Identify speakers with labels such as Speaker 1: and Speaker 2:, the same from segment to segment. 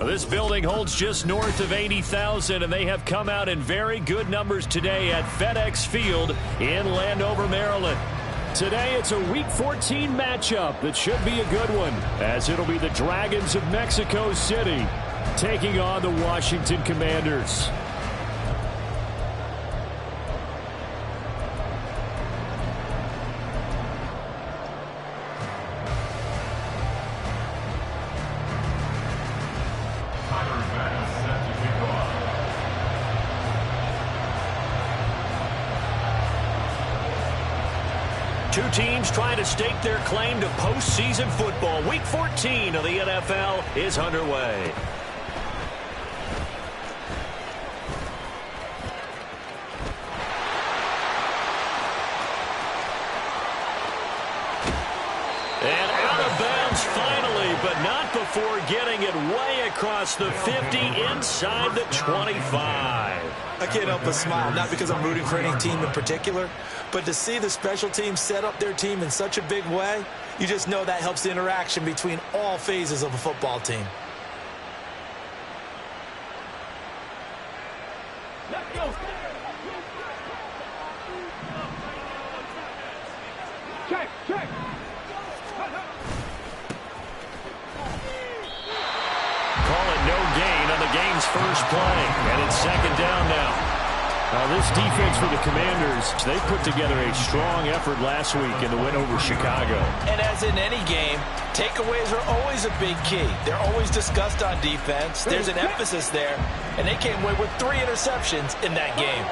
Speaker 1: This building holds just north of 80,000, and they have come out in very good numbers today at FedEx Field in Landover, Maryland. Today, it's a Week 14 matchup that should be a good one, as it'll be the Dragons of Mexico City taking on the Washington Commanders. Two teams trying to stake their claim to postseason football. Week 14 of the NFL is underway. And out of bounds finally, but not before getting it way across the 50 inside the 25.
Speaker 2: I can't help but smile, not because I'm rooting for any team in particular, but to see the special team set up their team in such a big way, you just know that helps the interaction between all phases of a football team.
Speaker 3: Let's go. Check.
Speaker 1: Call it no gain on the game's first play, and it's second down now. This defense for the Commanders, they put together a strong effort last week in the win over Chicago.
Speaker 2: And as in any game, takeaways are always a big key. They're always discussed on defense. There's an emphasis there, and they came away with 3 interceptions in that game.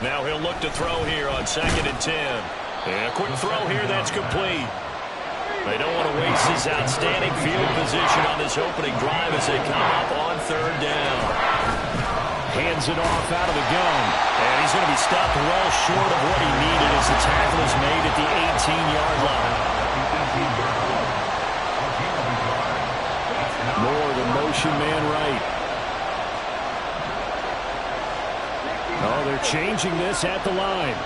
Speaker 1: Now he'll look to throw here on 2nd and 10. And a quick throw here that's complete. They don't want to waste his outstanding field position on this opening drive as they come up on 3rd down. Hands it off out of the gun. And he's going to be stopped well short of what he needed as the tackle is made at the 18-yard line. More the motion man right. Oh, they're changing this at the line.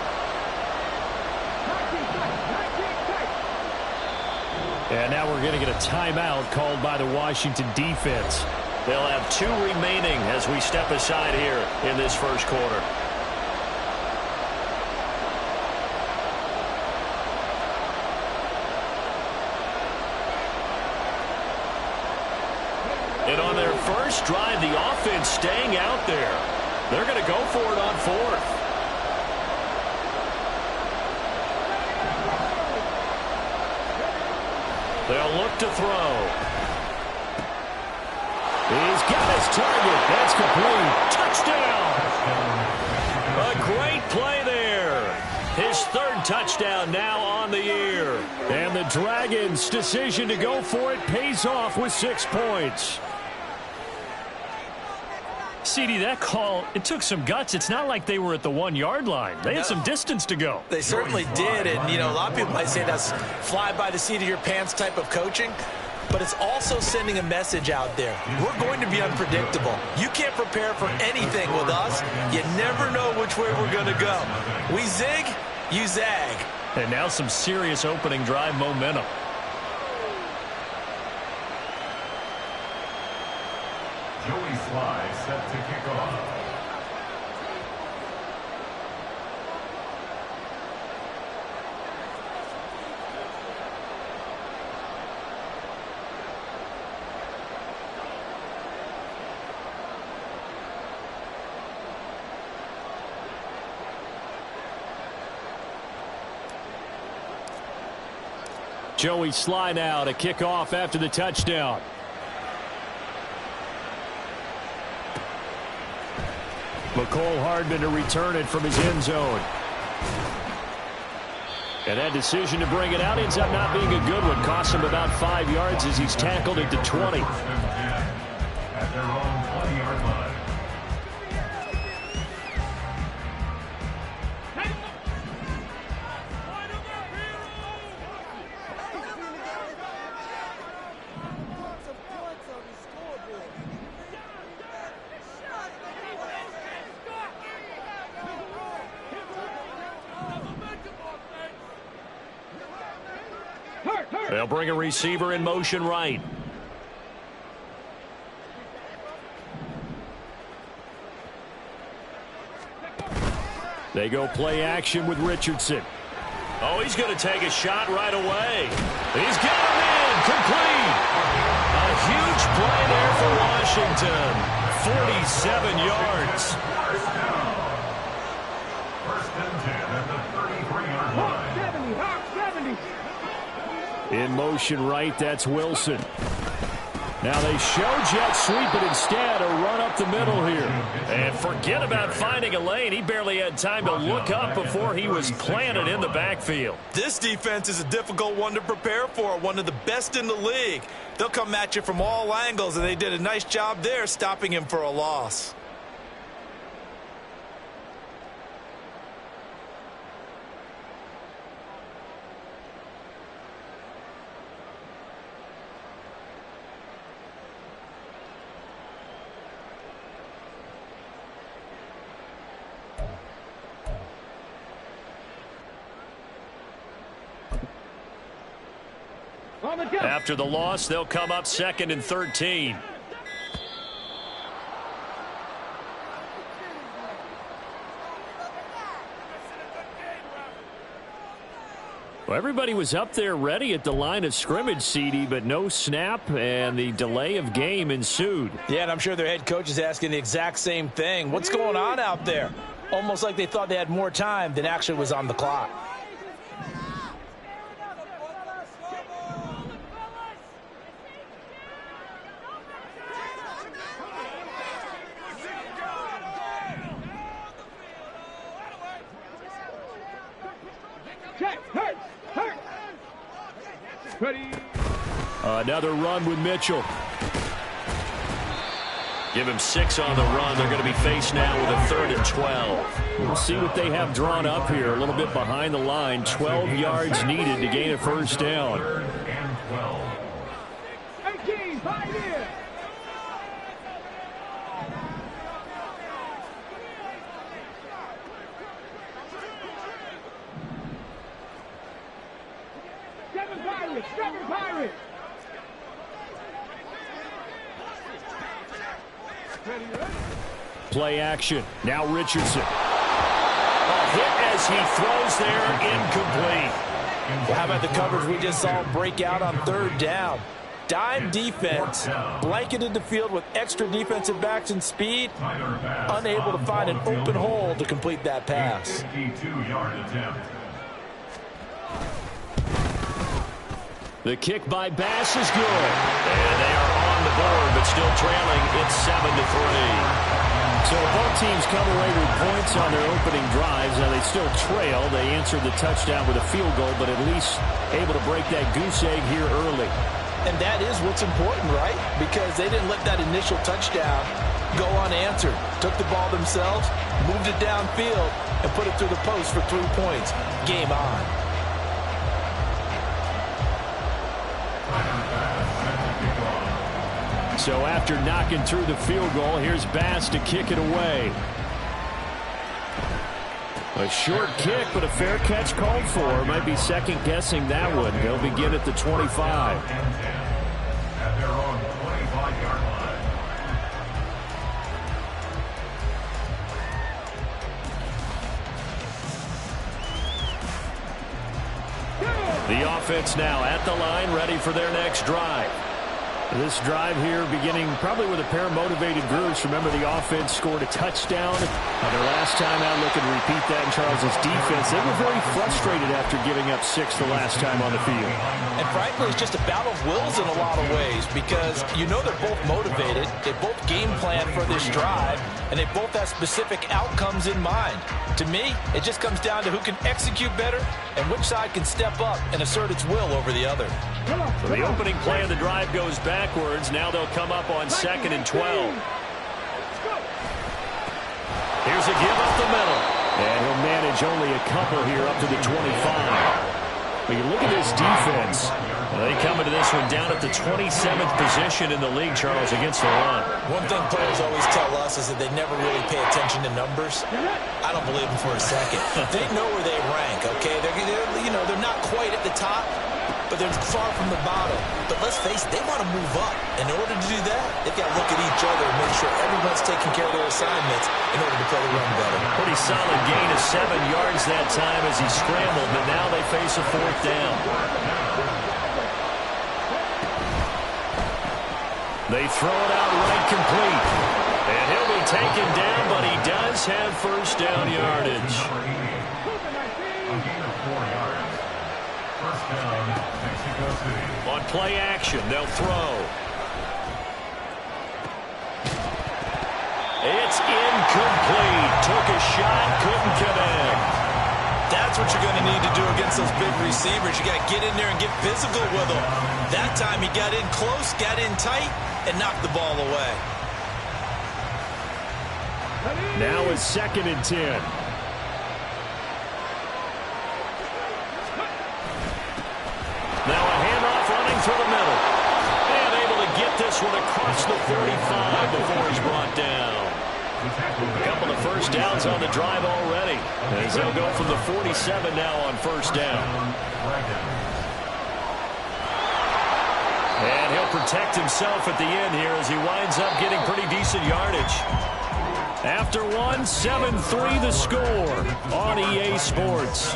Speaker 1: And now we're going to get a timeout called by the Washington defense. They'll have 2 remaining as we step aside here in this first quarter. And on their first drive, the offense staying out there. They're going to go for it on 4th. They'll look to throw. He's got his target. That's complete. Touchdown. A great play there. His 3rd touchdown now on the year. And the Dragons' decision to go for it pays off with 6 points. CD, that call, it took some guts. It's not like they were at the 1-yard line. They had some distance to go.
Speaker 2: They certainly did, and, a lot of people might say that's fly by the seat of your pants type of coaching, but it's also sending a message out there. We're going to be unpredictable. You can't prepare for anything with us. You never know which way we're going to go. We zig, you zag.
Speaker 1: And now some serious opening drive momentum.
Speaker 4: Joey Sly set to kick off.
Speaker 1: Joey Sly now to kick off after the touchdown. McCole Hardman to return it from his end zone. And that decision to bring it out ends up not being a good one. Costs him about 5 yards as he's tackled at the 20.
Speaker 4: At their own 20-yard line.
Speaker 1: They'll bring a receiver in motion right. They go play action with Richardson. Oh, he's going to take a shot right away. He's got him in. Complete. A huge play there for Washington. 47 yards.
Speaker 4: First and 10 at the 33-yard line.
Speaker 3: Hawk 70.
Speaker 1: In motion right, that's Wilson. Now they show jet sweep, but instead a run up the middle here. And forget about finding a lane. He barely had time to look up before he was planted in the backfield.
Speaker 2: This defense is a difficult one to prepare for, one of the best in the league. They'll come at you from all angles, and they did a nice job there stopping him for a loss.
Speaker 1: After the loss, they'll come up 2nd and 13. Well, everybody was up there ready at the line of scrimmage, CD, but no snap, and the delay of game ensued.
Speaker 2: Yeah, and I'm sure their head coach is asking the exact same thing. What's going on out there? Almost like they thought they had more time than actually was on the clock.
Speaker 1: Another run with Mitchell. Give him 6 on the run. They're going to be faced now with a 3rd and 12. We'll see what they have drawn up here. A little bit behind the line. 12 yards needed to gain a first down.
Speaker 4: 3rd and 12.
Speaker 3: 18, 5 here. Seven Pirates.
Speaker 1: Play action. Now Richardson. A hit as he throws there, incomplete.
Speaker 2: How about the coverage we just saw break out on 3rd down? Dime defense, blanketed the field with extra defensive backs and speed, unable to find an open hole to complete that pass.
Speaker 4: 52-yard attempt.
Speaker 1: The kick by Bass is good. And they are on the board, but still trailing. It's 7-3. So both teams come away with points on their opening drives. Now they still trail. They answered the touchdown with a field goal, but at least able to break that goose egg here early.
Speaker 2: And that is what's important, right? Because they didn't let that initial touchdown go unanswered. Took the ball themselves, moved it downfield, and put it through the post for 3 points. Game on.
Speaker 1: So after knocking through the field goal, here's Bass to kick it away. A short kick, but a fair catch called for. Might be second-guessing that one. They'll begin at the 25.
Speaker 4: At their own 25-yard line.
Speaker 1: The offense now at the line, ready for their next drive. This drive here beginning probably with a pair of motivated groups. Remember, the offense scored a touchdown their last time out. Looking to repeat that in Charles's defense. They were very frustrated after giving up 6 the last time on the field.
Speaker 2: And frankly, it's just a battle of wills in a lot of ways because you know they're both motivated. They both game plan for this drive, and they both have specific outcomes in mind. To me, it just comes down to who can execute better and which side can step up and assert its will over the other.
Speaker 1: So the opening play of the drive goes backwards. Now they'll come up on 2nd and 12. Here's a give up the middle. And he'll manage only a couple here up to the 25. But you look at this defense. They come into this one down at the 27th position in the league, Charles, against the run.
Speaker 2: One thing players always tell us is that they never really pay attention to numbers. I don't believe them for a second. They know where they rank, okay? They're not quite at the top, but but they're far from the bottom. But let's face it, they want to move up. In order to do that, they've got to look at each other and make sure everyone's taking care of their assignments in order to play the run better.
Speaker 1: Pretty solid gain of 7 yards that time as he scrambled, but now they face a 4th down. They throw it out right complete. And he'll be taken down, but he does have first down yardage.
Speaker 4: First down, Mexico City.
Speaker 1: On play action, they'll throw. It's incomplete. Took a shot, couldn't connect.
Speaker 2: That's what you're going to need to do against those big receivers. You got to get in there and get physical with them. That time he got in close, got in tight, and knocked the ball away.
Speaker 1: Now it's 2nd and 10. Now a handoff running through the middle. And able to get this one across the 45 before he's brought down. A couple of first downs on the drive already, as they'll go from the 47 now on first down. And he'll protect himself at the end here as he winds up getting pretty decent yardage. After one, 7-3 the score on EA Sports.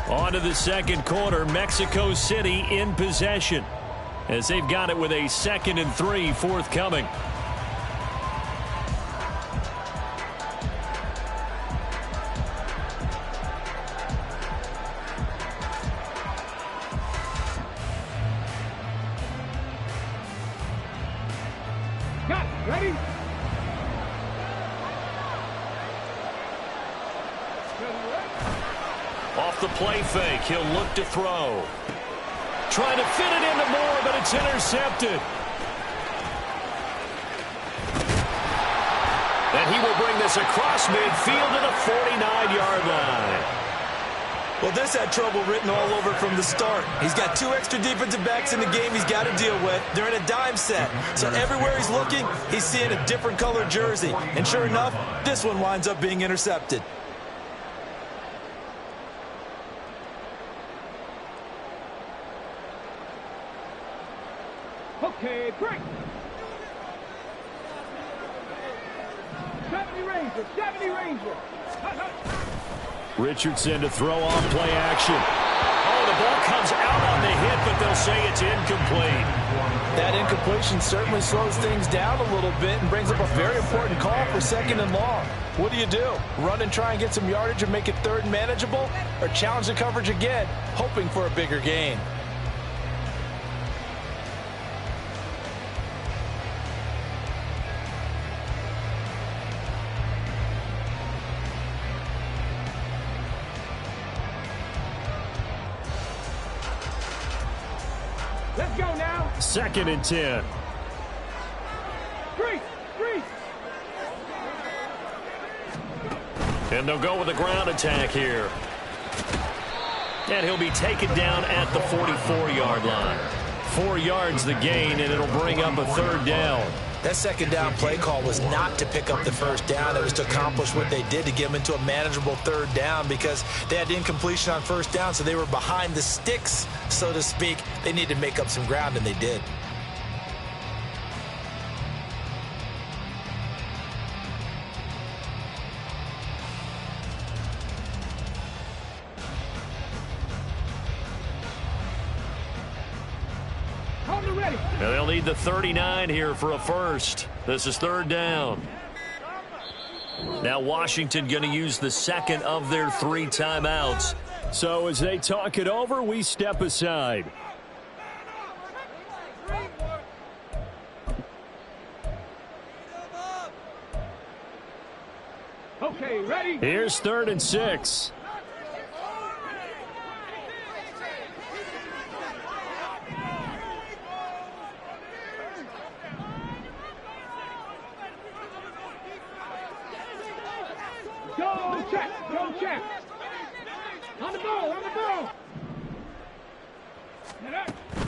Speaker 1: On to the second quarter, Mexico City in possession, as they've got it with a 2nd and 3 forthcoming.
Speaker 3: Got it. Ready?
Speaker 1: Off the play fake, he'll look to throw. Trying to fit it into Moore, but it's intercepted. And he will bring this across midfield to the 49-yard line.
Speaker 2: Well, this had trouble written all over from the start. He's got 2 extra defensive backs in the game he's got to deal with. They're in a dime set. So everywhere he's looking, he's seeing a different colored jersey. And sure enough, this one winds up being intercepted.
Speaker 3: Okay, break. 70 Ranger, 70 Ranger.
Speaker 1: Richardson to throw off play action. Oh, the ball comes out on the hit, but they'll say it's incomplete.
Speaker 2: That incompletion certainly slows things down a little bit and brings up a very important call for 2nd and long. What do? Run and try and get some yardage and make it 3rd and manageable? Or challenge the coverage again, hoping for a bigger gain?
Speaker 3: Let's go now.
Speaker 1: 2nd and 10.
Speaker 3: Three.
Speaker 1: And they'll go with a ground attack here. And he'll be taken down at the 44-yard line. 4 yards the gain, and it'll bring up a 3rd down.
Speaker 2: That 2nd down play call was not to pick up the 1st down. It was to accomplish what they did, to get them into a manageable 3rd down, because they had incompletion on 1st down, so they were behind the sticks, so to speak. They needed to make up some ground, and they did.
Speaker 1: Now they'll need the 39 here for a first. This is 3rd down. Now Washington going to use the 2nd of their 3 timeouts. So as they talk it over, we step aside.
Speaker 3: Okay, ready?
Speaker 1: Here's 3rd and 6.
Speaker 3: Go check. On the ball.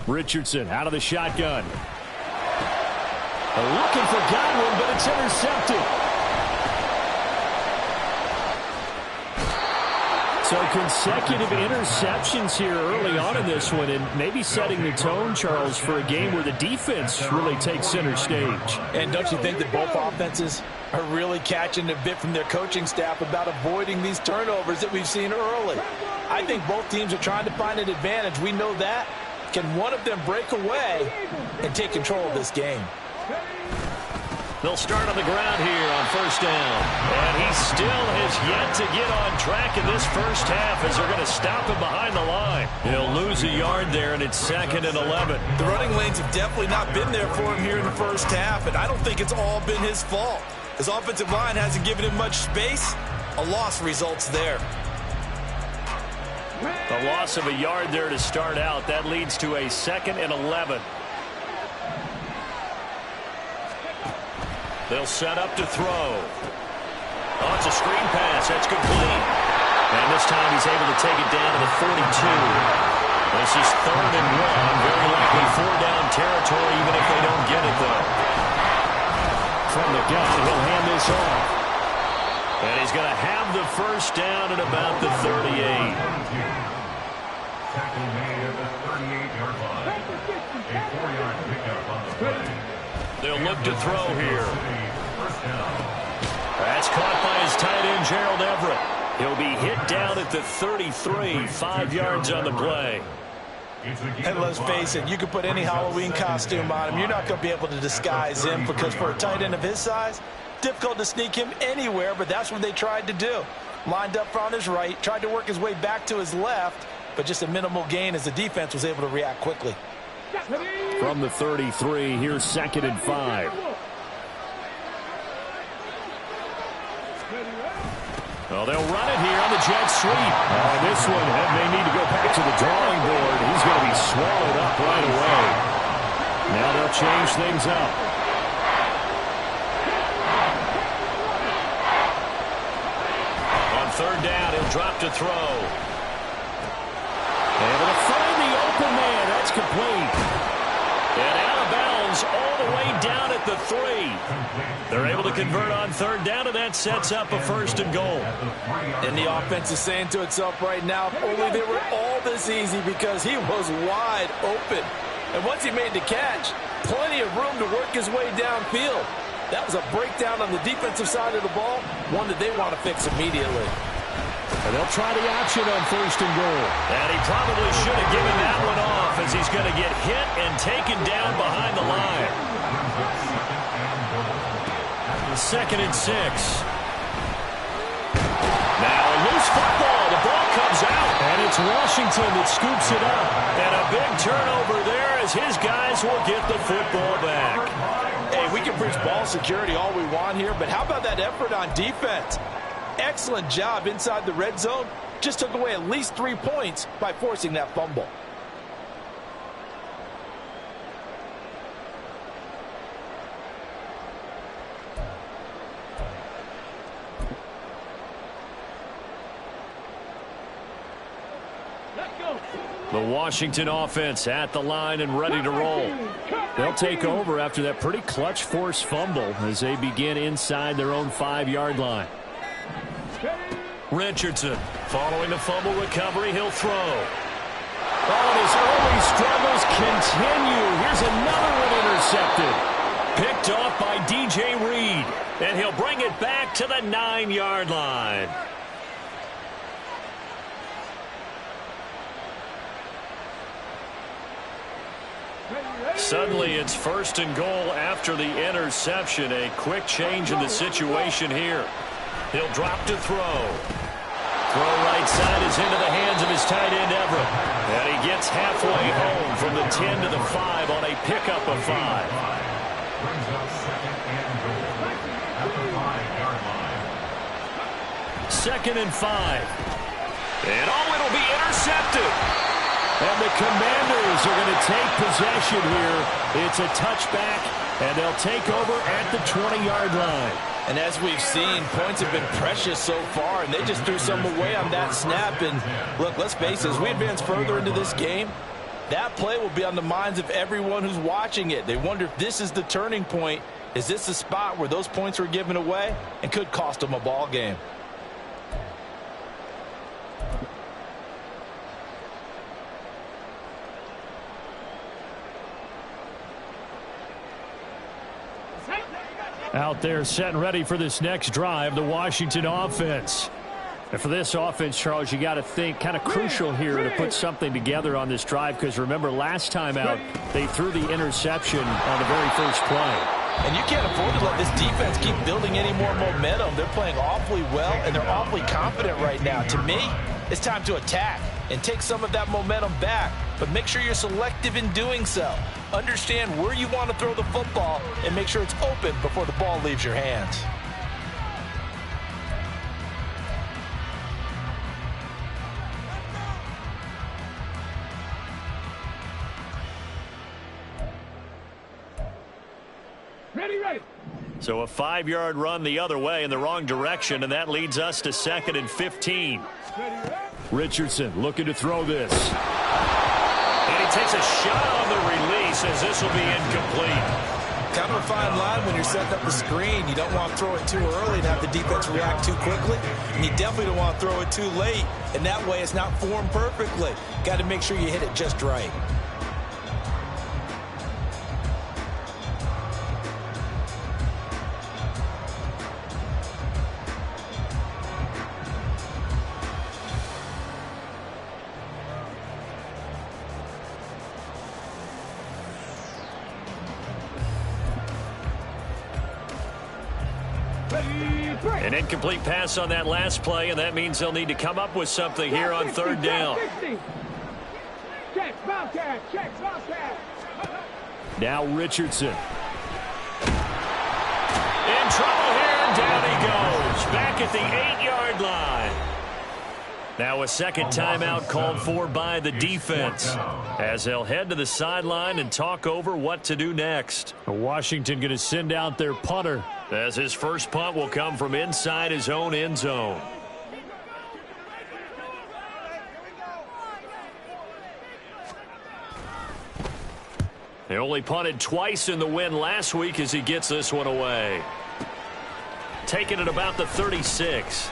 Speaker 1: Richardson out of the shotgun. Looking for Godwin, but it's intercepted.
Speaker 5: So consecutive interceptions here early on in this one, and maybe setting the tone, Charles, for a game where the defense really takes center stage.
Speaker 2: And don't you think that both offenses are really catching a bit from their coaching staff about avoiding these turnovers that we've seen early? I think both teams are trying to find an advantage. We know that. Can one of them break away and take control of this game?
Speaker 1: They'll start on the ground here on first down. And he still has yet to get on track in this first half as they're going to stop him behind the line. He'll lose a yard there, and it's 2nd and 11.
Speaker 2: The running lanes have definitely not been there for him here in the first half, and I don't think it's all been his fault. His offensive line hasn't given him much space. A loss results there.
Speaker 1: The loss of a yard there to start out. That leads to a 2nd and 11. They'll set up to throw. Oh, it's a screen pass. That's complete. And this time he's able to take it down to the 42. This is 3rd and 1. Very likely 4-down territory, even if they don't get it, though.
Speaker 5: From the gun, he'll hand this off.
Speaker 1: And he's going to have the first down at about the 38.
Speaker 4: Tackle made at the 38-yard line. A 4-yard pickup on the play.
Speaker 1: They'll look to throw here. That's caught by his tight end, Gerald Everett. He'll be hit down at the 33, 5 yards on the play.
Speaker 2: And let's face it, you can put any Halloween costume on him. You're not going to be able to disguise him because for a tight end of his size, difficult to sneak him anywhere, but that's what they tried to do. Lined up on his right, tried to work his way back to his left, but just a minimal gain as the defense was able to react quickly.
Speaker 5: From the 33, here's 2nd and 5.
Speaker 1: Well, they'll run it here on the jet sweep.
Speaker 5: Oh, this one may need to go back to the drawing board. He's going to be swallowed up right away. Now they'll change things up.
Speaker 1: On 3rd down, he'll drop to throw.
Speaker 5: Able to find the open man. That's complete.
Speaker 1: And out of bounds all the way down at the 3. They're able to convert on 3rd down, and that sets up a 1st and goal.
Speaker 2: And the offense is saying to itself right now, if only they were all this easy, because he was wide open. And once he made the catch, plenty of room to work his way downfield. That was a breakdown on the defensive side of the ball, one that they want to fix immediately.
Speaker 5: And they'll try the option on 1st and goal.
Speaker 1: And he probably should have given that one off as he's going to get hit and taken down behind the line. 2nd and 6. Now a loose football. The ball comes out.
Speaker 5: And it's Washington that scoops it up.
Speaker 1: And a big turnover there as his guys will get the football back.
Speaker 2: Hey, we can preach ball security all we want here, but how about that effort on defense? Excellent job inside the red zone. Just took away at least 3 points by forcing that fumble.
Speaker 1: The Washington offense at the line and ready to roll.
Speaker 5: They'll take over after that pretty clutch forced fumble as they begin inside their own 5-yard line.
Speaker 1: Richardson following the fumble recovery. He'll throw.
Speaker 5: Oh, and his early struggles continue. Here's another one intercepted.
Speaker 1: Picked off by DJ Reed. And he'll bring it back to the 9-yard line. Suddenly it's 1st and goal after the interception. A quick change in the situation here. He'll drop to throw. Throw right side is into the hands of his tight end Everett. And he gets halfway home from the 10 to the 5 on a pickup of 5.
Speaker 4: Brings up 2nd and goal at the 5-yard line.
Speaker 1: 2nd and 5. And oh, it'll be intercepted.
Speaker 5: And the Commanders are going to take possession here. It's a touchback, and they'll take over at the 20-yard line.
Speaker 2: And as we've seen, points have been precious so far, and they just threw some away on that snap. And look, let's face it, as we advance further into this game, that play will be on the minds of everyone who's watching it. They wonder if this is the turning point. Is this the spot where those points were given away and could cost them a ball game?
Speaker 5: Out there set and ready for this next drive, the Washington offense. And for this offense, Charles, you got to think kind of crucial here to put something together on this drive, because remember last time out they threw the interception on the very first play.
Speaker 2: And you can't afford to let this defense keep building any more momentum. They're playing awfully well, and they're awfully confident right now. To me, it's time to attack and take some of that momentum back, but make sure you're selective in doing so. Understand where you want to throw the football and make sure it's open before the ball leaves your hands.
Speaker 3: Ready.
Speaker 1: So a 5-yard run the other way in the wrong direction, and that leads us to 2nd and 15.
Speaker 5: Richardson looking to throw this.
Speaker 1: And he takes a shot on the release as this will be incomplete.
Speaker 2: Kind of a fine line when you're setting up the screen. You don't want to throw it too early and have the defense react too quickly. And you definitely don't want to throw it too late. And that way it's not formed perfectly. Got to make sure you hit it just right.
Speaker 1: An incomplete pass on that last play, and that means they'll need to come up with something here on 3rd down.
Speaker 3: Check, Bobcat.
Speaker 5: Now Richardson.
Speaker 1: In trouble here, and down he goes. Back at the 8-yard line. Now a second timeout called for by the defense, as they'll head to the sideline and talk over what to do next.
Speaker 5: Washington going to send out their punter,
Speaker 1: as his first punt will come from inside his own end zone. They only punted twice in the win last week as he gets this one away. Taking it about the 36.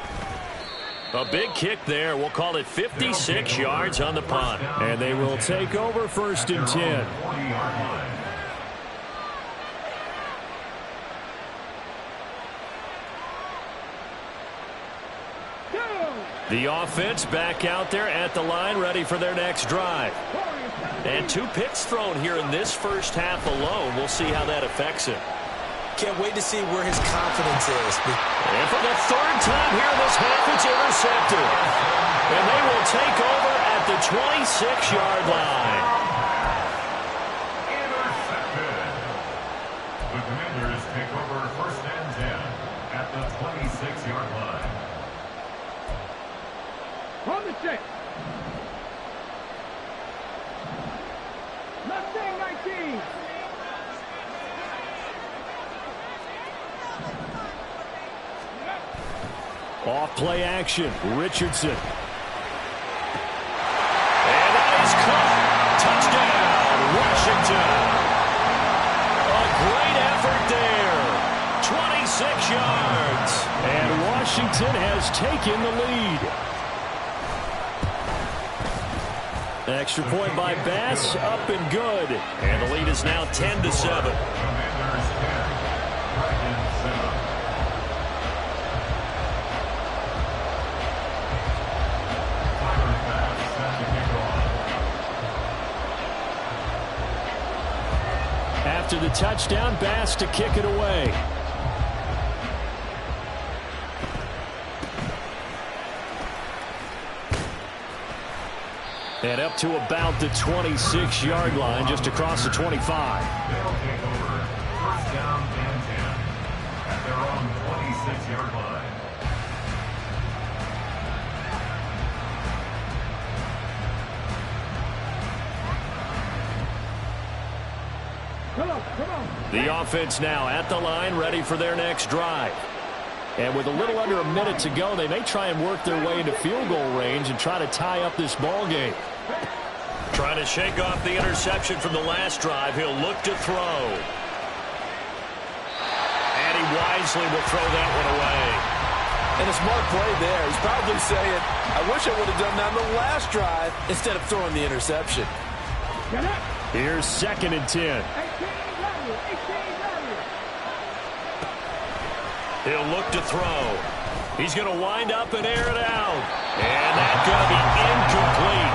Speaker 1: A big kick there. We'll call it 56 yards on the punt.
Speaker 5: And they will take over 1st and 10.
Speaker 1: The offense back out there at the line, ready for their next drive. And 2 picks thrown here in this first half alone. We'll see how that affects him.
Speaker 2: Can't wait to see where his confidence is.
Speaker 1: And for the 3rd time here in this half, it's intercepted. And they will take over at the 26-yard line.
Speaker 4: Intercepted. The Commanders take over 1st and 10 at the 26-yard line.
Speaker 3: On the check. Mustang 19.
Speaker 5: Off play action, Richardson.
Speaker 1: And that is caught. Touchdown, Washington. A great effort there. 26 yards.
Speaker 5: And Washington has taken the lead. Extra point by Bass, up and good.
Speaker 1: And the lead is now 10-7.
Speaker 4: Commanders 10, Dragons 7.
Speaker 5: After the touchdown, Bass to kick it away. And up to about the 26-yard line, just across the 25.
Speaker 4: They'll take over 1st down and 10 at their own 26-yard line.
Speaker 3: Come on.
Speaker 5: The offense now at the line, ready for their next drive. And with a little under a minute to go, they may try and work their way into field goal range and try to tie up this ball game.
Speaker 1: Trying to shake off the interception from the last drive. He'll look to throw. And he wisely will throw that one away.
Speaker 2: And a smart play there. He's probably saying, I wish I would have done that on the last drive instead of throwing the interception.
Speaker 5: Here's 2nd and 10.
Speaker 1: He'll look to throw. He's going to wind up and air it out. And that's going to be incomplete.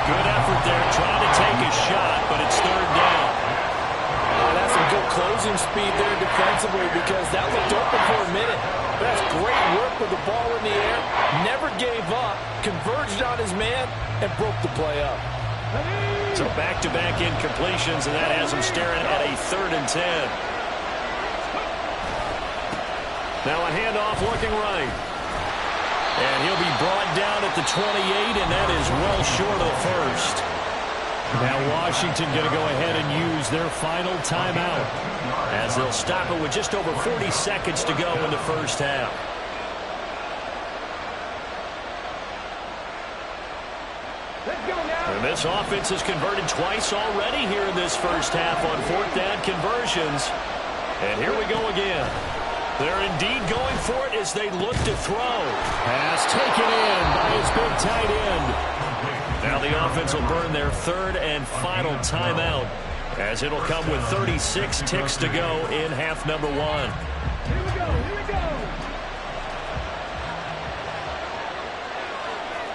Speaker 1: Good effort there trying to take a shot, but it's third down.
Speaker 2: That's some good closing speed there defensively because that looked open for a minute. But that's great work with the ball in the air. Never gave up, converged on his man, and broke the play up.
Speaker 1: So back-to-back incompletions, and that has him staring at a 3rd and 10. Now a handoff looking right. And he'll be brought down at the 28, and that is well short of the first. Now Washington going to go ahead and use their final timeout as they'll stop it with just over 40 seconds to go in the first half. And this offense has converted twice already here in this first half on 4th down conversions. And here we go again. They're indeed going for it as they look to throw. Pass taken in by his big tight end. Now the offense will burn their 3rd and final timeout as it'll come with 36 ticks to go in half number 1.
Speaker 3: Here we go, here we go.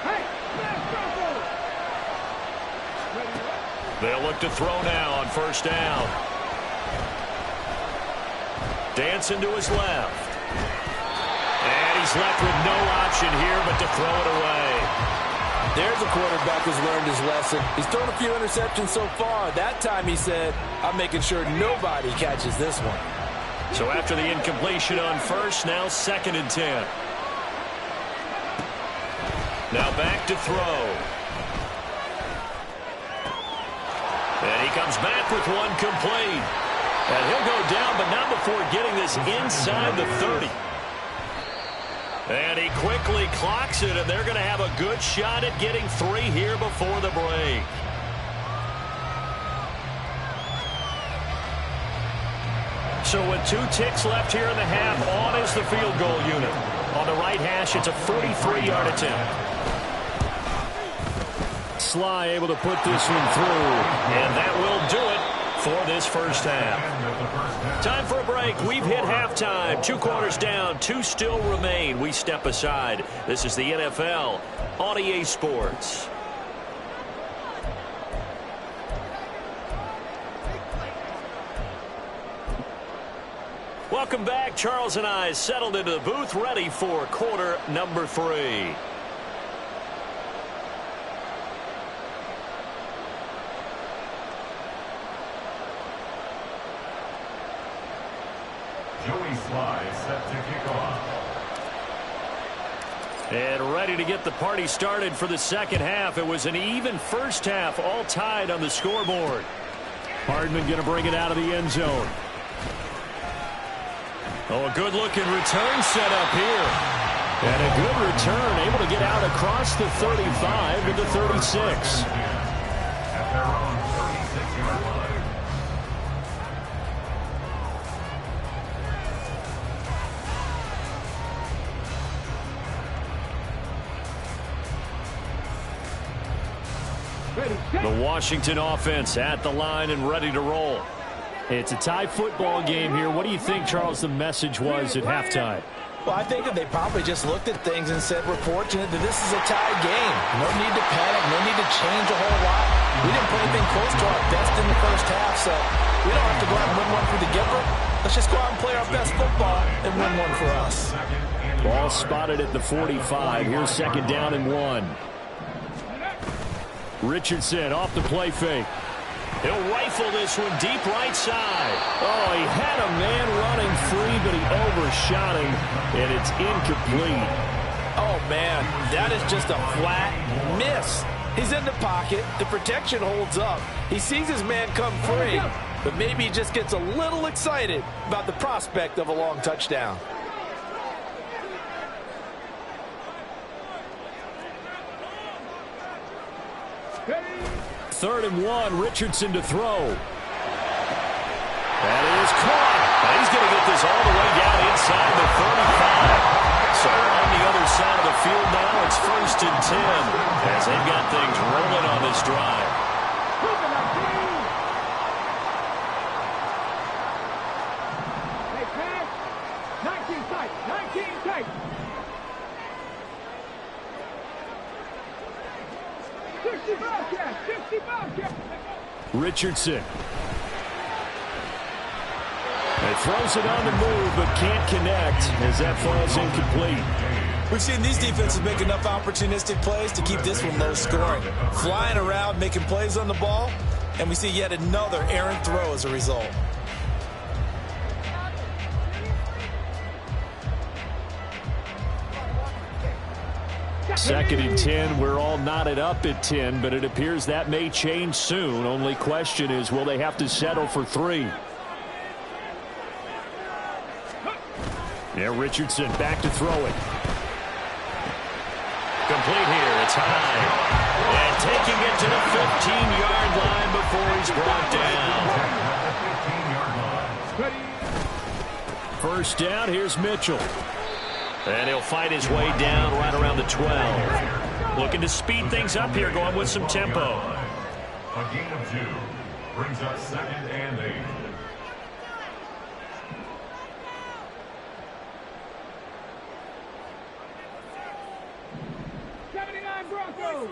Speaker 3: Hey, let's go.
Speaker 1: They'll look to throw now on 1st down. Dancing to his left. And he's left with no option here but to throw it away.
Speaker 2: There's a quarterback who's learned his lesson. He's thrown a few interceptions so far. That time he said, I'm making sure nobody catches this one.
Speaker 1: So after the incompletion on 1st, now 2nd and 10. Now back to throw. And he comes back with one complete. And he'll go down, but not before getting this inside the 30. And he quickly clocks it, and they're going to have a good shot at getting 3 here before the break. So with 2 ticks left here in the half, on is the field goal unit. On the right hash, it's a 43-yard attempt. Sly able to put this one through, and that will do it for this first half. Time for a break. We've hit halftime. 2 quarters down, 2 still remain. We step aside. This is the NFL on EA Sports. Welcome back. Charles and I settled into the booth, ready for quarter number 3.
Speaker 4: Joey Sly set to kick off.
Speaker 1: And ready to get the party started for the second half. It was an even first half, all tied on the scoreboard. Hardman going to bring it out of the end zone. Oh, a good-looking return set up here. And a good return, able to get out across the 35 to the 36.
Speaker 4: At their own 36-yard line.
Speaker 1: The Washington offense at the line and ready to roll. It's a tie football game here. What do you think, Charles, the message was at halftime?
Speaker 2: Well, I think that they probably just looked at things and said, we're fortunate that this is a tie game. No need to panic, no need to change a whole lot. We didn't put anything close to our best in the first half, so we don't have to go out and win one for the giver. Let's just go out and play our best football and win one for us.
Speaker 1: Ball spotted at the 45. Here's 2nd down and 1. Richardson off the play fake. He'll rifle this one deep right side. Oh, he had a man running free, but he overshot him, and it's incomplete.
Speaker 2: Oh, man, that is just a flat miss. He's in the pocket. The protection holds up. He sees his man come free, but maybe he just gets a little excited about the prospect of a long touchdown.
Speaker 1: Third and 1, Richardson to throw. That is caught. And he's going to get this all the way down inside the 35. So on the other side of the field now, it's 1st and 10 as they've got things rolling on this drive.
Speaker 3: Hey, pass. 19-5.
Speaker 5: Richardson. And throws it on the move, but can't connect as that falls incomplete.
Speaker 2: We've seen these defenses make enough opportunistic plays to keep this one low scoring. Flying around, making plays on the ball, and we see yet another errant throw as a result.
Speaker 5: Second and 10. We're all knotted up at 10, but it appears that may change soon. Only question is, will they have to settle for 3? Yeah, Richardson back to throw it.
Speaker 1: Complete here. It's high. And taking it to the 15-yard line before he's brought down.
Speaker 5: First down, here's Mitchell.
Speaker 1: And he'll fight his way down right around the 12. Looking to speed things up here, going with some tempo.
Speaker 4: A gain of 2 brings up 2nd and 8.
Speaker 3: Broncos.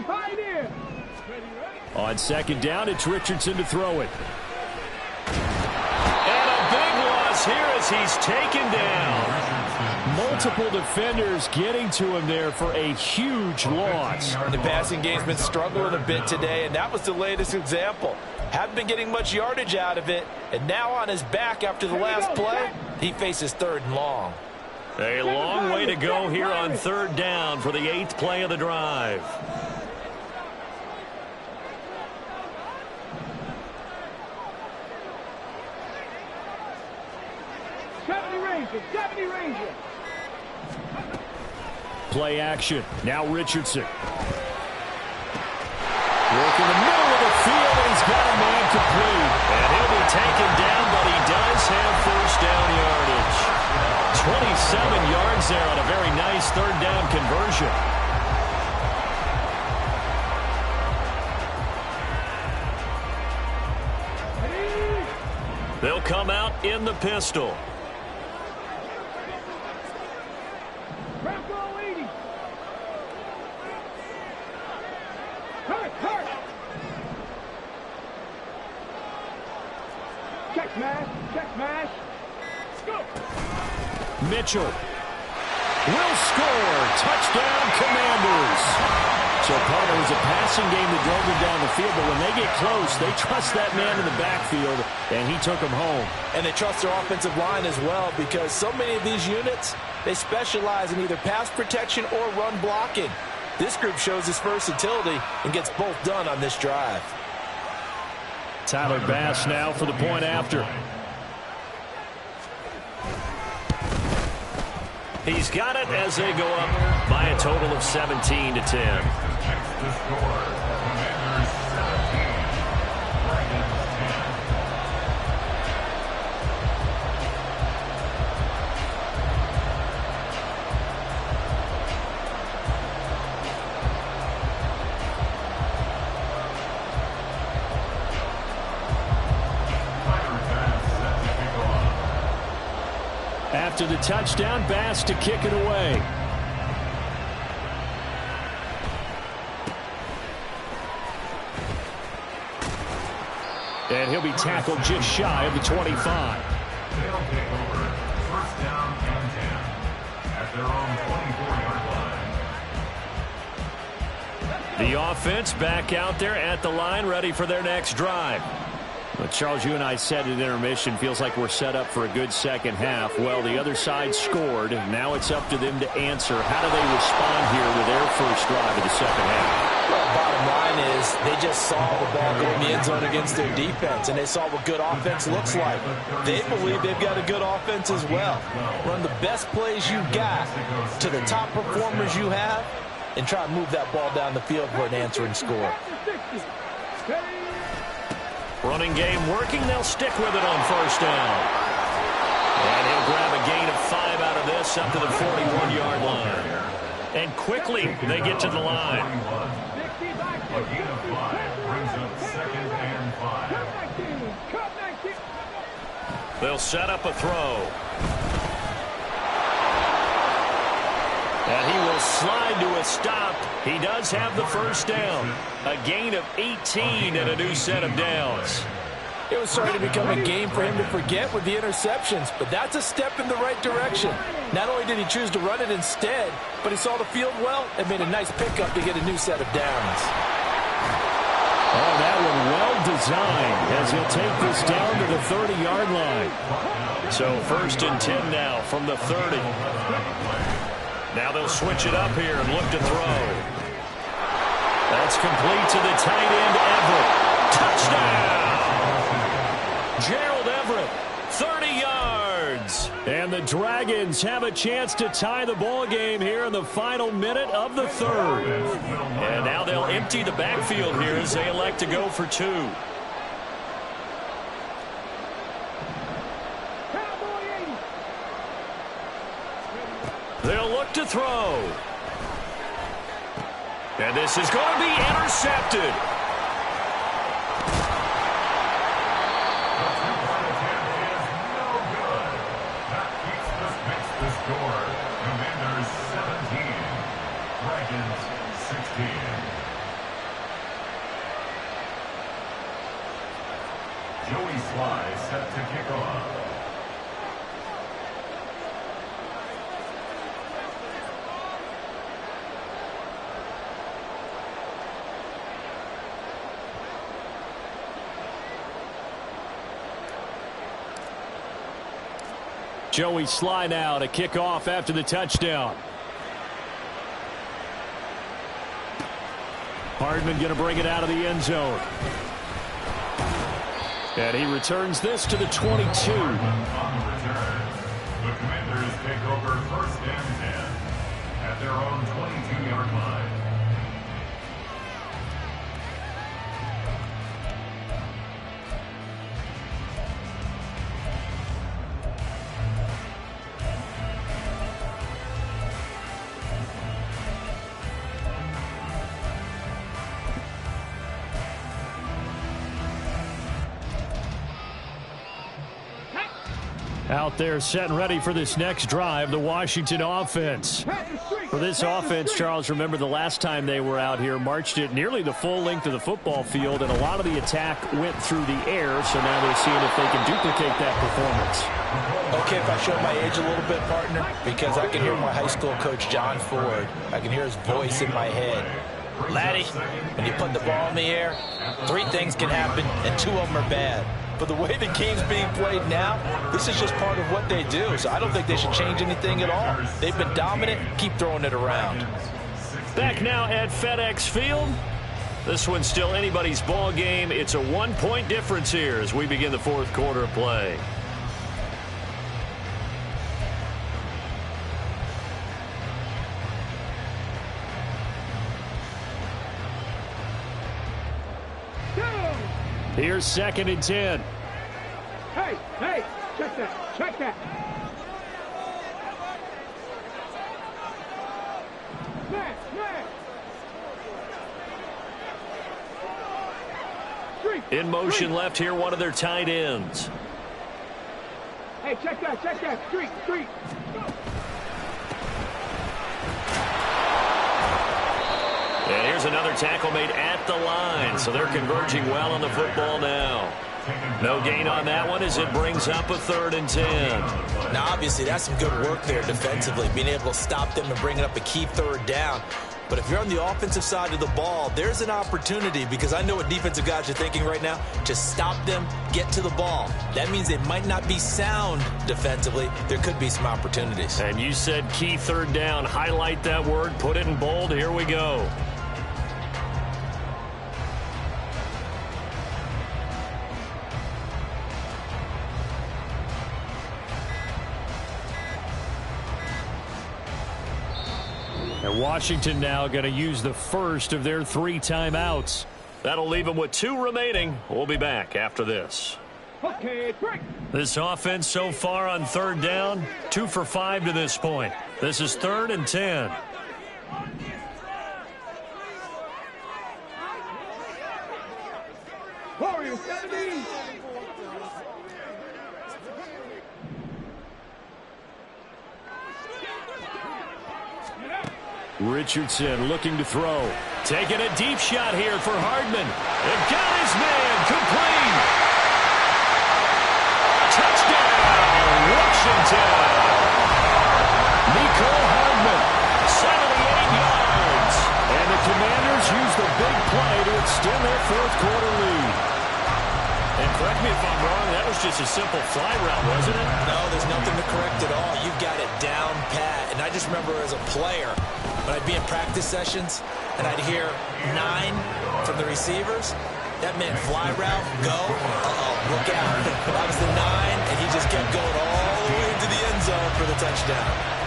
Speaker 3: Pioneer.
Speaker 5: On second down, it's Richardson to throw it.
Speaker 1: And a big loss here as he's taken down.
Speaker 5: Multiple defenders getting to him there for a huge loss.
Speaker 2: The passing game's been struggling a bit today, and that was the latest example. Haven't been getting much yardage out of it, and now on his back after the last play, he faces 3rd and long.
Speaker 1: A long way to go here on 3rd down for the 8th play of the drive.
Speaker 5: Play action. Now Richardson. Work in the middle of the field, and he's got a man complete.
Speaker 1: And he'll be taken down, but he does have first down yardage. 27 yards there on a very nice 3rd down conversion. They'll come out in the pistol.
Speaker 5: Mitchell will score. Touchdown, Commanders. So part of it was a passing game that drove them down the field, but when they get close, they trust that man in the backfield, and he took them home.
Speaker 2: And they trust their offensive line as well, because so many of these units, they specialize in either pass protection or run blocking. This group shows its versatility and gets both done on this drive.
Speaker 5: Tyler Bass now for the point after.
Speaker 1: He's got it as they go up by a total of 17 to 10.
Speaker 4: The score, Commanders 17, Ravens 10.
Speaker 5: After the touchdown, Bass to kick it away. And he'll be tackled just shy of the 25.
Speaker 4: They'll take over 1st down and 10 at their own 24-yard line.
Speaker 1: The offense back out there at the line, ready for their next drive.
Speaker 5: Well, Charles, you and I said at intermission, feels like we're set up for a good second half. Well, the other side scored. Now it's up to them to answer. How do they respond here with their first drive of the second half?
Speaker 2: Well, bottom line is they just saw the ball go in the end zone against their defense, and they saw what good offense looks like. They believe they've got a good offense as well. Run the best plays you got to the top performers you have, and try to move that ball down the field for an answering score.
Speaker 1: Running game working. They'll stick with it on 1st down. And he'll grab a gain of 5 out of this up to the 41-yard line. And quickly they get to the line.
Speaker 4: A gain of 5 brings up 2nd and 5.
Speaker 1: They'll set up a throw. And he will slide to a stop. He does have the first down. A gain of 18 and a new set of downs.
Speaker 2: It was starting to become a game for him to forget with the interceptions, but that's a step in the right direction. Not only did he choose to run it instead, but he saw the field well and made a nice pickup to get a new set of downs.
Speaker 5: Oh, that one well designed as he'll take this down to the 30-yard line.
Speaker 1: So 1st and 10 now from the 30. Now they'll switch it up here and look to throw. That's complete to the tight end, Everett. Touchdown! Gerald Everett, 30 yards.
Speaker 5: And the Dragons have a chance to tie the ball game here in the final minute of the 3rd.
Speaker 1: And now they'll empty the backfield here as they elect to go for 2. They'll look to throw. And this is going to be intercepted.
Speaker 4: Commanders 17, Dragons 16. Joey Sly set to kick off.
Speaker 5: Joey Sly now to kick off after the touchdown. Hardman going to bring it out of the end zone. And he returns this to the 22.
Speaker 4: On the return, the Commanders take over 1st and 10 at their own 22-yard line.
Speaker 5: Out there set and ready for this next drive, the Washington offense. For this offense, Charles, remember the last time they were out here, marched it nearly the full length of the football field, and a lot of the attack went through the air, so now they're seeing if they can duplicate that performance.
Speaker 2: Okay, if I show my age a little bit, partner, because I can hear my high school coach, John Ford. I can hear his voice in my head. Laddie, when you put the ball in the air, 3 things can happen, and 2 of them are bad. But the way the game's being played now, this is just part of what they do. So I don't think they should change anything at all. They've been dominant. Keep throwing it around.
Speaker 1: Back now at FedEx Field. This one's still anybody's ball game. It's a 1-point difference here as we begin the 4th quarter of play.
Speaker 5: Here's 2nd and 10.
Speaker 3: Hey, check that.
Speaker 1: In motion left here, one of their tight ends.
Speaker 3: Hey, check that. Street.
Speaker 1: And here's another tackle made at the line, so they're converging well on the football now. No gain on that one as it brings up a 3rd and 10.
Speaker 2: Now, obviously, that's some good work there defensively, being able to stop them and bringing up a key 3rd down. But if you're on the offensive side of the ball, there's an opportunity, because I know what defensive guys are thinking right now, to stop them, get to the ball. That means they might not be sound defensively. There could be some opportunities.
Speaker 1: And you said key 3rd down. Highlight that word. Put it in bold. Here we go.
Speaker 5: And Washington now going to use the first of their 3 timeouts.
Speaker 1: That'll leave them with 2 remaining. We'll be back after this.
Speaker 3: Okay, break.
Speaker 1: This offense so far on 3rd down, 2 for 5 to this point. This is 3rd and 10.
Speaker 3: Warriors 17. Get up.
Speaker 5: Richardson looking to throw. Taking a deep shot here for Hardman. And got his man complete. Touchdown, Washington. Mecole Hardman, 78 yards. And the Commanders use the big play to extend their fourth quarter lead.
Speaker 1: And correct me if I'm wrong, that was just a simple fly route, wasn't it?
Speaker 2: No, there's nothing to correct at all. You've got it down pat. And I just remember as a player, when I'd be in practice sessions and I'd hear 9 from the receivers, that meant fly route, go, look out. That was the 9, and he just kept going all the way into the end zone for the touchdown.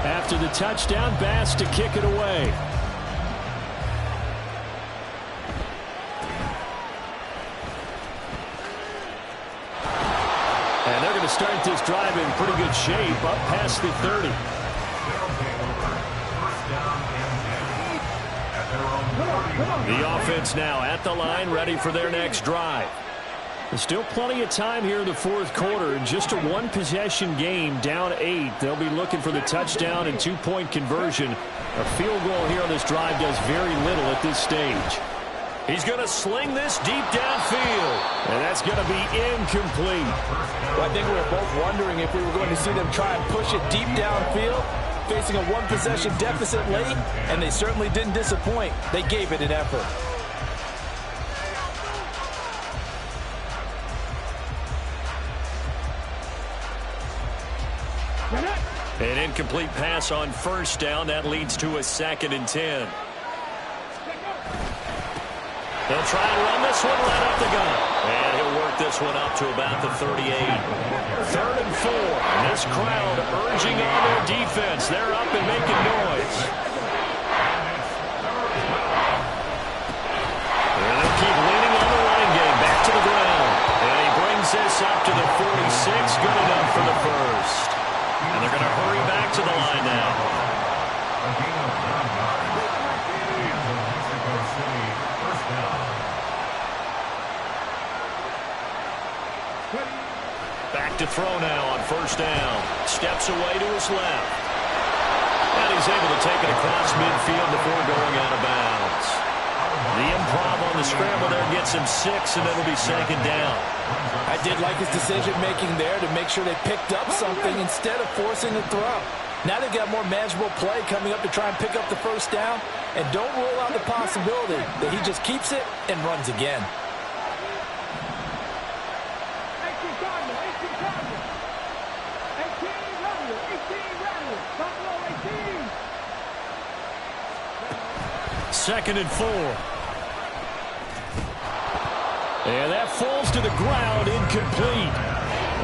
Speaker 5: After the touchdown, Bass to kick it away. And they're going to start this drive in pretty good shape, up past the 30. The offense now at the line, ready for their next drive. There's still plenty of time here in the fourth quarter. Just a one-possession game, down 8. They'll be looking for the touchdown and two-point conversion. A field goal here on this drive does very little at this stage.
Speaker 1: He's going to sling this deep downfield.
Speaker 5: And that's going to be incomplete.
Speaker 2: Well, I think we were both wondering if we were going to see them try and push it deep downfield, facing a one-possession deficit late, and they certainly didn't disappoint. They gave it an effort.
Speaker 1: An incomplete pass on first down. That leads to a 2nd and 10. They'll try and run this one right up the gut. And he'll work this one up to about the 38. 3rd and 4. And this crowd urging on their defense. They're up and making noise. And they'll keep leaning on the running game. Back to the ground. And he brings this up to the 46. Good enough for the first. And they're going to hurry back to the line now. Back to throw now on first down. Steps away to his left. And he's able to take it across midfield before going out of bounds. The improv on the scramble there gets him 6, and it'll be 2nd down.
Speaker 2: I did like his decision-making there to make sure they picked up something instead of forcing a throw. Now they've got more manageable play coming up to try and pick up the first down, and don't rule out the possibility that he just keeps it and runs again.
Speaker 5: 2nd and 4. And that falls to the ground, incomplete.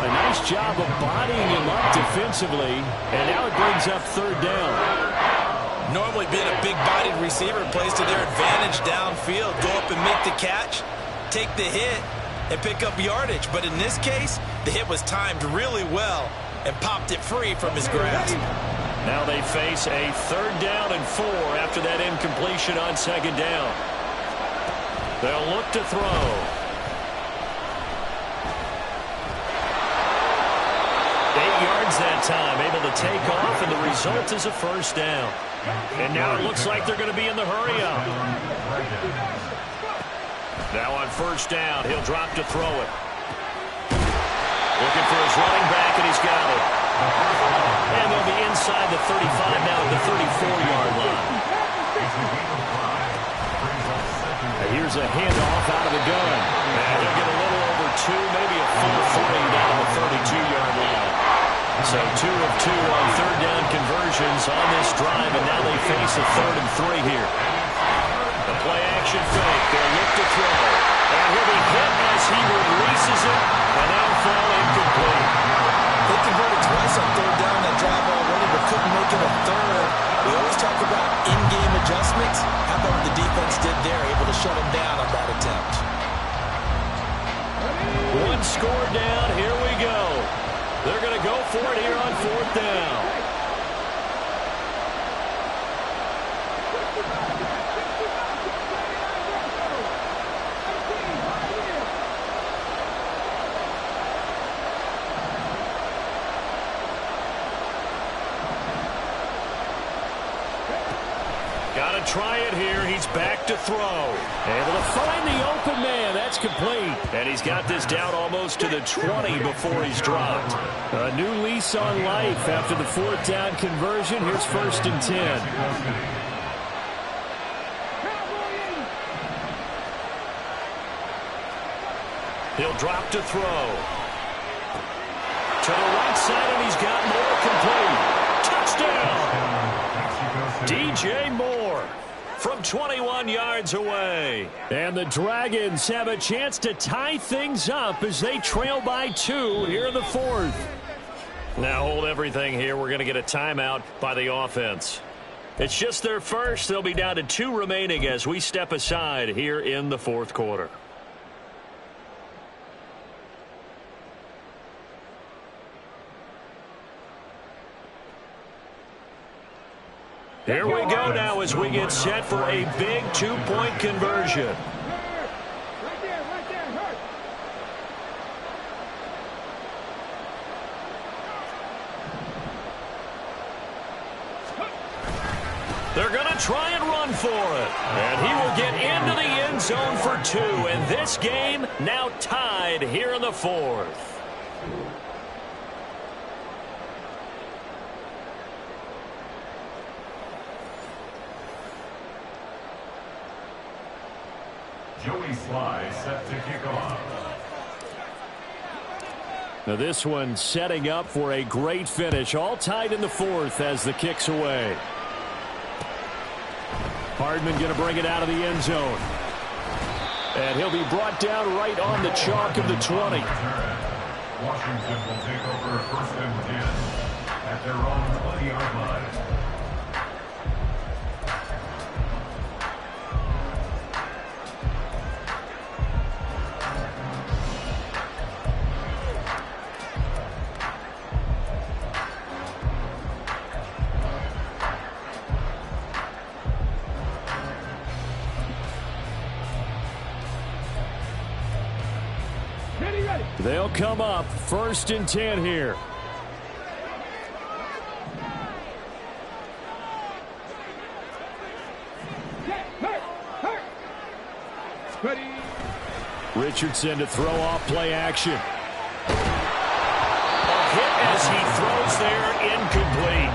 Speaker 5: A nice job of bodying him up defensively, and now it brings up 3rd down.
Speaker 2: Normally being a big-bodied receiver plays to their advantage downfield. Go up and make the catch, take the hit, and pick up yardage. But in this case, the hit was timed really well and popped it free from his grasp.
Speaker 5: Now they face a 3rd down and 4 after that incompletion on 2nd down. They'll look to throw. That time, able to take off, and the result is a first down. And now it looks like they're going to be in the hurry-up. Now on first down, he'll drop to throw it. Looking for his running back, and he's got it. And they'll be inside the 35 now at the 34-yard line. Here's a handoff out of the gun. And he'll get a little over 2, maybe a full 3 down the 32-yard line. So 2 of 2 on 3rd down conversions on this drive, and now they face a 3rd and 3 here. The play-action fake. They'll look to throw. And he'll be hit as he releases it, and that'll fall incomplete.
Speaker 2: They converted twice on 3rd down that drive already, but couldn't make it a 3rd. We always talk about in-game adjustments. How about what the defense did there, able to shut him down on that attempt.
Speaker 5: 1 score down. Here we go. They're going to go for it here on 4th down.
Speaker 1: Got to try it here. He's back to throw.
Speaker 5: Able to find the open man. That's complete.
Speaker 1: And he's got this down almost to the 20 before he's dropped.
Speaker 5: A new lease on life after the 4th down conversion. Here's 1st and 10.
Speaker 1: He'll drop to throw. To the right side, and he's got more complete. Touchdown! DJ Moore from 21 yards away.
Speaker 5: And the Dragons have a chance to tie things up as they trail by 2 here in the 4th.
Speaker 1: Now hold everything here. We're going to get a timeout by the offense. It's just their first. They'll be down to 2 remaining as we step aside here in the 4th quarter. Here we go now as we get set for a big 2-point conversion.
Speaker 3: Right there, hurt.
Speaker 1: They're going to try and run for it. And he will get into the end zone for 2. And this game now tied here in the 4th.
Speaker 4: Joey Sly set to kick off.
Speaker 5: Now this one setting up for a great finish. All tied in the 4th as the kick's away. Hardman going to bring it out of the end zone. And he'll be brought down right on the chalk of the 20.
Speaker 4: Washington will take over 1st and 10 at their own 20-yard line.
Speaker 5: They'll come up 1st and 10 here. Richardson to throw off play action.
Speaker 1: A hit as he throws there, incomplete.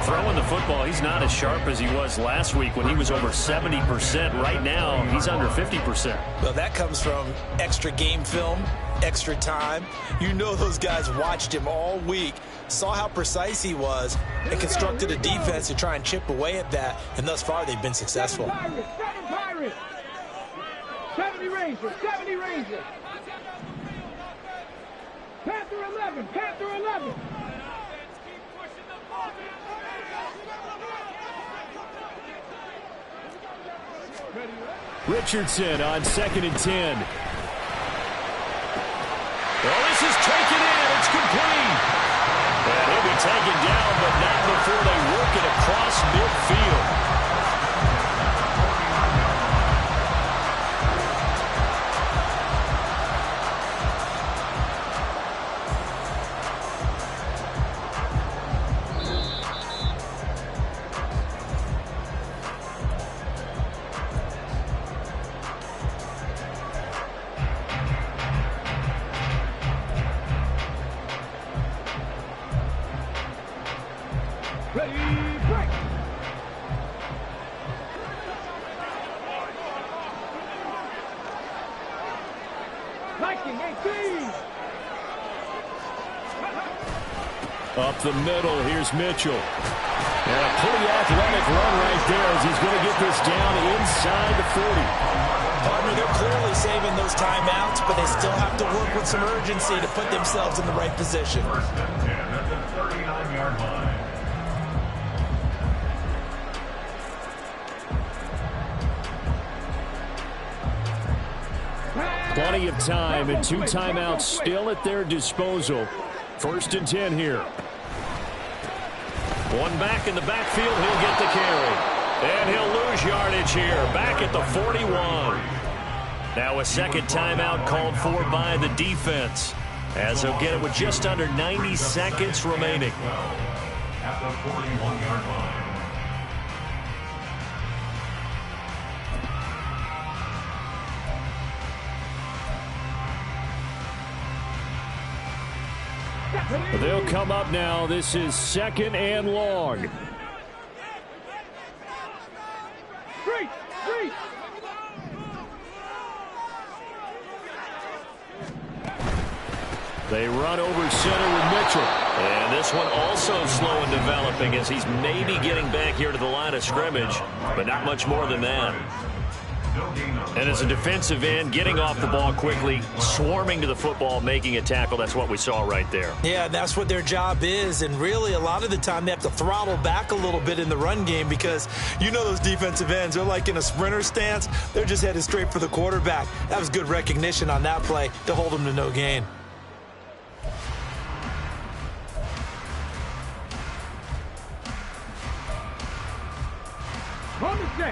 Speaker 1: Throwing the football, he's not as sharp as he was last week when he was over 70%. Right now, he's under 50%.
Speaker 2: Well, that comes from extra game film, extra time. You know those guys watched him all week, saw how precise he was, and constructed a defense to try and chip away at that, and thus far they've been successful.
Speaker 3: 7 Pirates. 70 Rangers. Panther 11.
Speaker 5: Richardson on 2nd and 10.
Speaker 1: Well, this is taken in. It's complete. And he'll be taken down, but not before they work it across midfield.
Speaker 5: Up the middle, here's Mitchell. And a pretty athletic run right there as he's going to get this down inside the 40.
Speaker 2: Partner, they're clearly saving those timeouts, but they still have to work with some urgency to put themselves in the right position.
Speaker 4: 1st and 10 at the 39-yard line.
Speaker 5: Plenty of time and 2 timeouts still at their disposal. 1st and 10 here.
Speaker 1: One back in the backfield, he'll get the carry. And he'll lose yardage here, back at the 41. Now a second timeout called for by the defense, as he'll get it with just under 90 seconds remaining.
Speaker 4: At the 41-yard line.
Speaker 5: They'll come up now. This is 2nd and long.
Speaker 3: Three.
Speaker 5: They run over center with Mitchell.
Speaker 1: And this one also slow in developing as he's maybe getting back here to the line of scrimmage, but not much more than that. And as a defensive end, getting off the ball quickly, swarming to the football, making a tackle, that's what we saw right there.
Speaker 2: Yeah, that's what their job is, and really a lot of the time they have to throttle back a little bit in the run game because you know those defensive ends, they're like in a sprinter stance. They're just headed straight for the quarterback. That was good recognition on that play to hold them to no gain.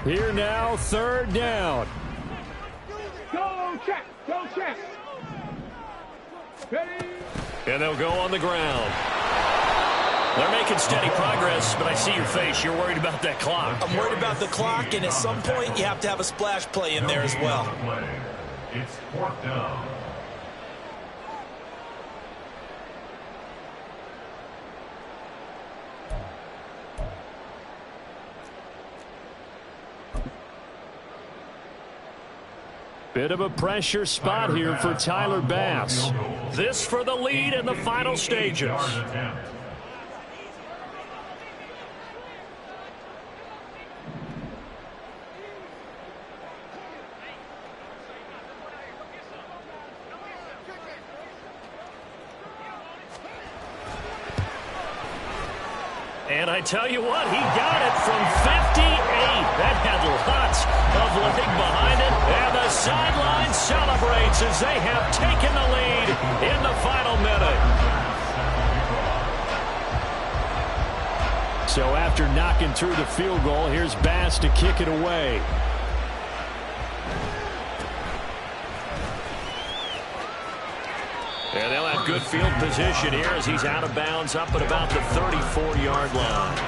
Speaker 5: Here now, 3rd down.
Speaker 3: Go check. Ready?
Speaker 1: And they'll go on the ground. They're making steady progress, but I see your face. You're worried about that clock.
Speaker 2: I'm worried about the clock, and at some point you have to have a splash play in there as well.
Speaker 4: It's 4th down.
Speaker 5: Bit of a pressure spot here for Tyler Bass. This for the lead in the final stages.
Speaker 1: And I tell you what, he got it from 58. That had lots of leg behind it. And the sideline celebrates as they have taken the lead in the final minute.
Speaker 5: So after knocking through the field goal, here's Bass to kick it away.
Speaker 1: And they'll have good field position here as he's out of bounds up at about the 34-yard line.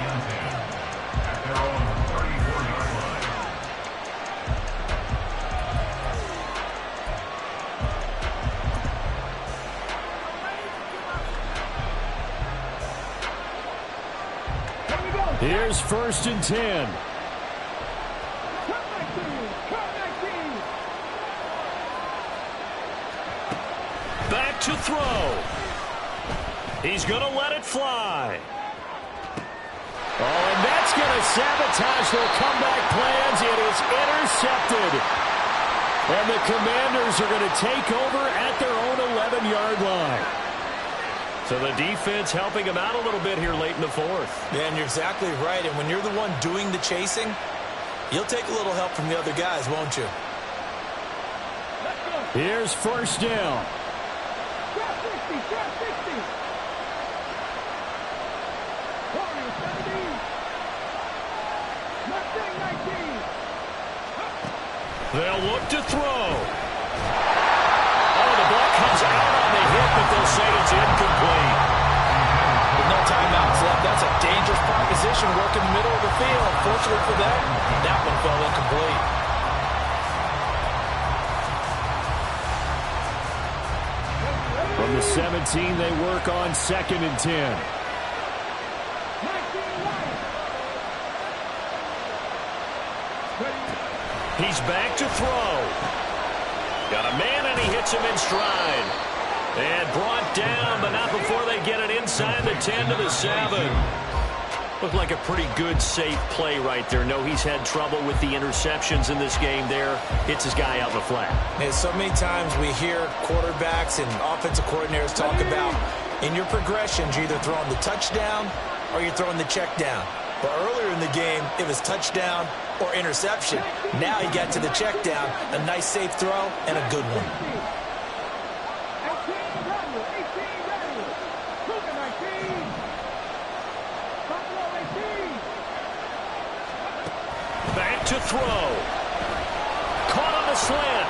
Speaker 5: Here's 1st and 10.
Speaker 1: Back to throw. He's going to let it fly.
Speaker 5: Oh, and that's going to sabotage their comeback plans. It is intercepted. And the Commanders are going to take over at their own 11-yard line.
Speaker 1: So the defense helping him out a little bit here late in the 4th.
Speaker 2: Yeah, and you're exactly right. And when you're the one doing the chasing, you'll take a little help from the other guys, won't you?
Speaker 5: Here's 1st down.
Speaker 3: Drop 60. Corner 70. Mustang 19.
Speaker 1: They'll look to throw. Oh, the ball comes out on the hit, but they'll say it's incomplete.
Speaker 2: With no timeouts left, that's a dangerous proposition working the middle of the field. Fortunately for them, that one fell incomplete.
Speaker 5: From the 17, they work on 2nd and 10.
Speaker 1: He's back to throw. Got a man, and he hits him in stride. And brought down, but not before they get it inside the 10 to the 7. Looked like a pretty good, safe play right there. No, he's had trouble with the interceptions in this game there. Hits his guy out in the flat.
Speaker 2: And so many times we hear quarterbacks and offensive coordinators talk about in your progressions, you're either throwing the touchdown or you're throwing the check down. But earlier in the game, it was touchdown or interception. Now he got to the check down, a nice safe throw, and a good one.
Speaker 1: Back to throw. Caught on the slant.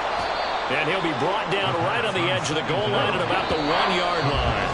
Speaker 1: And he'll be brought down right on the edge of the goal line at about the 1-yard line.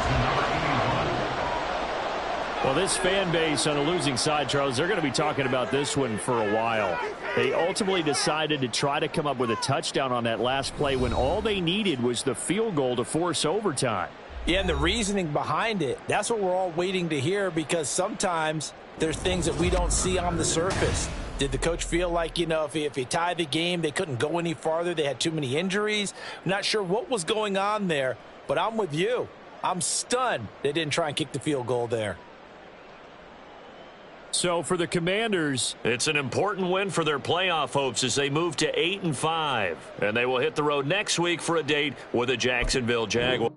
Speaker 5: Well, this fan base on a losing side, Charles, they're going to be talking about this one for a while. They ultimately decided to try to come up with a touchdown on that last play when all they needed was the field goal to force overtime.
Speaker 2: Yeah, and the reasoning behind it, that's what we're all waiting to hear, because sometimes there's things that we don't see on the surface. Did the coach feel like, if he tied the game, they couldn't go any farther, they had too many injuries? I'm not sure what was going on there, but I'm with you. I'm stunned they didn't try and kick the field goal there.
Speaker 5: So for the Commanders,
Speaker 1: it's an important win for their playoff hopes as they move to 8-5. And they will hit the road next week for a date with the Jacksonville Jaguars.